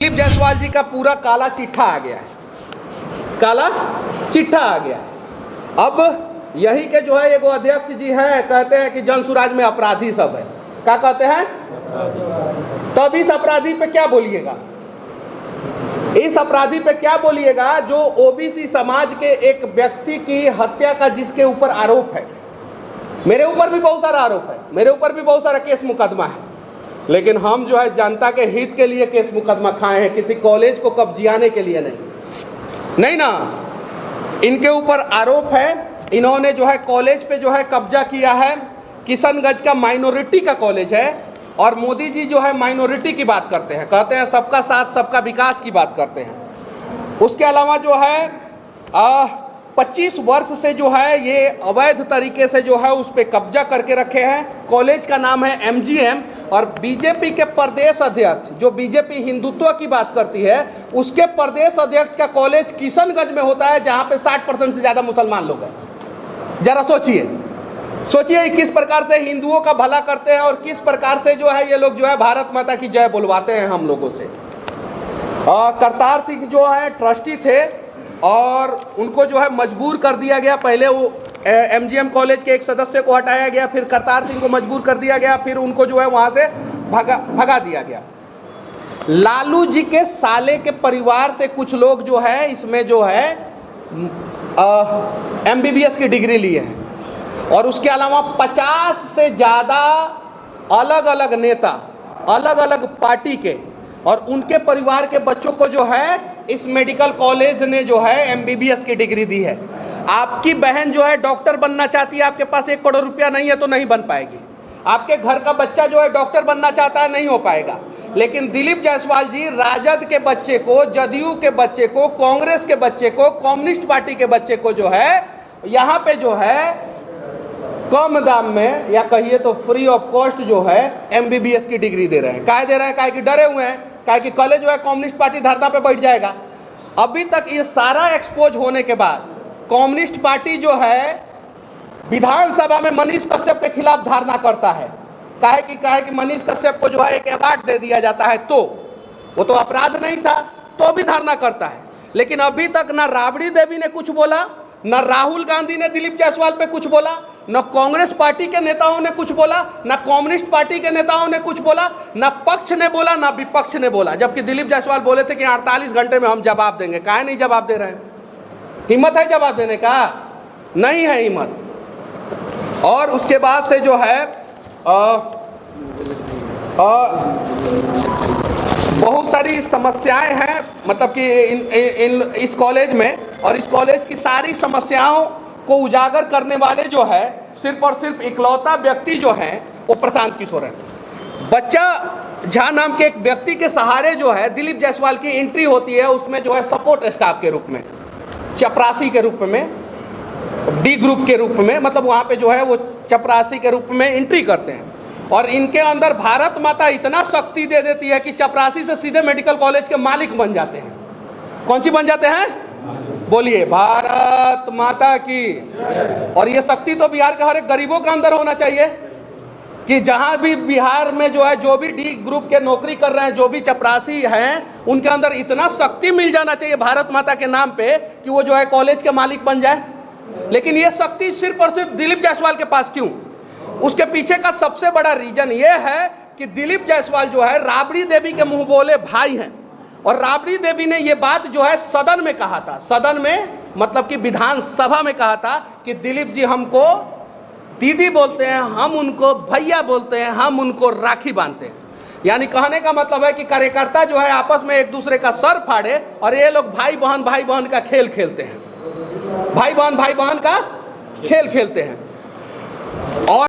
दिलीप जायसवाल जी का पूरा काला चिट्ठा आ गया है, काला चिट्ठा आ गया है। अब यही के जो है एगो अध्यक्ष जी हैं, कहते हैं कि जनसुराज में अपराधी सब है। क्या कहते हैं? तब इस अपराधी पे क्या बोलिएगा? इस अपराधी पे क्या बोलिएगा जो ओबीसी समाज के एक व्यक्ति की हत्या का जिसके ऊपर आरोप है। मेरे ऊपर भी बहुत सारा आरोप है, मेरे ऊपर भी बहुत सारा केस मुकदमा है, लेकिन हम जो है जनता के हित के लिए केस मुकदमा खाए हैं, किसी कॉलेज को कब्जियाने के लिए नहीं ना। इनके ऊपर आरोप है, इन्होंने जो है कॉलेज पे जो है कब्जा किया है। किशनगंज का माइनॉरिटी का कॉलेज है और मोदी जी जो है माइनॉरिटी की बात करते हैं, कहते हैं सबका साथ सबका विकास की बात करते हैं। उसके अलावा जो है 25 वर्ष से जो है ये अवैध तरीके से जो है उस पर कब्जा करके रखे हैं। कॉलेज का नाम है एमजीएम और बीजेपी के प्रदेश अध्यक्ष, जो बीजेपी हिंदुत्व की बात करती है, उसके प्रदेश अध्यक्ष का कॉलेज किशनगंज में होता है, जहां पे 60% से ज़्यादा मुसलमान लोग हैं। जरा सोचिए किस प्रकार से हिंदुओं का भला करते हैं और किस प्रकार से जो है ये लोग जो है भारत माता की जय बुलवाते हैं हम लोगों से। करतार सिंह जो है ट्रस्टी थे और उनको जो है मजबूर कर दिया गया। पहले वो एमजीएम कॉलेज के एक सदस्य को हटाया गया, फिर करतार सिंह को मजबूर कर दिया गया, फिर उनको जो है वहाँ से भगा दिया गया। लालू जी के साले के परिवार से कुछ लोग जो है इसमें जो है एमबीबीएस की डिग्री लिए हैं और उसके अलावा 50 से ज़्यादा अलग अलग नेता अलग अलग पार्टी के और उनके परिवार के बच्चों को जो है इस मेडिकल कॉलेज ने जो है एमबीबीएस की डिग्री दी है। आपकी बहन जो है डॉक्टर बनना चाहती है, आपके पास 1 करोड़ रुपया नहीं है तो नहीं बन पाएगी। आपके घर का बच्चा जो है डॉक्टर बनना चाहता है, नहीं हो पाएगा। लेकिन दिलीप जायसवाल जी राजद के बच्चे को, जदयू के बच्चे को, कांग्रेस के बच्चे को, कम्युनिस्ट पार्टी के बच्चे को जो है यहाँ पे जो है कम दाम में या कहिए तो फ्री ऑफ कॉस्ट जो है एमबीबीएस की डिग्री दे रहे हैं। काहे दे रहे हैं? काहे कि डरे हुए हैं, काहे कि कल जो है कम्युनिस्ट पार्टी धरना पे बैठ जाएगा। अभी तक ये सारा एक्सपोज होने के बाद कम्युनिस्ट पार्टी जो है विधानसभा में मनीष कश्यप के खिलाफ धारणा करता है। काहे कि मनीष कश्यप को जो है एक अवार्ड दे दिया जाता है, तो वो तो अपराध नहीं था, तो भी धारणा करता है। लेकिन अभी तक ना राबड़ी देवी ने कुछ बोला, न राहुल गांधी ने दिलीप जायसवाल पे कुछ बोला, न कांग्रेस पार्टी के नेताओं ने कुछ बोला, न कम्युनिस्ट पार्टी के नेताओं ने कुछ बोला, न पक्ष ने बोला, न विपक्ष ने बोला। जबकि दिलीप जायसवाल बोले थे कि 48 घंटे में हम जवाब देंगे। काहे नहीं जवाब दे रहे हैं? हिम्मत है जवाब देने का? नहीं है हिम्मत। और उसके बाद से जो है बहुत सारी समस्याएं हैं, मतलब कि इस कॉलेज में, और इस कॉलेज की सारी समस्याओं को उजागर करने वाले जो है सिर्फ और सिर्फ इकलौता व्यक्ति जो है वो प्रशांत किशोर है। बच्चा झा नाम के एक व्यक्ति के सहारे जो है दिलीप जायसवाल की एंट्री होती है, उसमें जो है सपोर्ट स्टाफ के रूप में, चपरासी के रूप में, डी ग्रुप के रूप में, मतलब वहाँ पे जो है वो चपरासी के रूप में एंट्री करते हैं। और इनके अंदर भारत माता इतना शक्ति दे देती है कि चपरासी से सीधे मेडिकल कॉलेज के मालिक बन जाते हैं। कौन सी बन जाते हैं? बोलिए, भारत माता की। और ये शक्ति तो बिहार के हर एक गरीबों के अंदर होना चाहिए कि जहाँ भी बिहार में जो है जो भी डी ग्रुप के नौकरी कर रहे हैं, जो भी चपरासी हैं, उनके अंदर इतना शक्ति मिल जाना चाहिए भारत माता के नाम पे कि वो जो है कॉलेज के मालिक बन जाए। लेकिन ये शक्ति सिर्फ और सिर्फ दिलीप जायसवाल के पास क्यों? उसके पीछे का सबसे बड़ा रीजन ये है कि दिलीप जायसवाल जो है राबड़ी देवी के मुंह बोले भाई हैं। और राबड़ी देवी ने ये बात जो है सदन में कहा था, सदन में मतलब कि विधानसभा में कहा था कि दिलीप जी हमको दीदी बोलते हैं, हम उनको भैया बोलते हैं, हम उनको राखी बांधते हैं। यानी कहने का मतलब है कि कार्यकर्ता जो है आपस में एक दूसरे का सर फाड़े और ये लोग भाई बहन का खेल खेलते हैं, भाई बहन का खेल खेलते हैं। और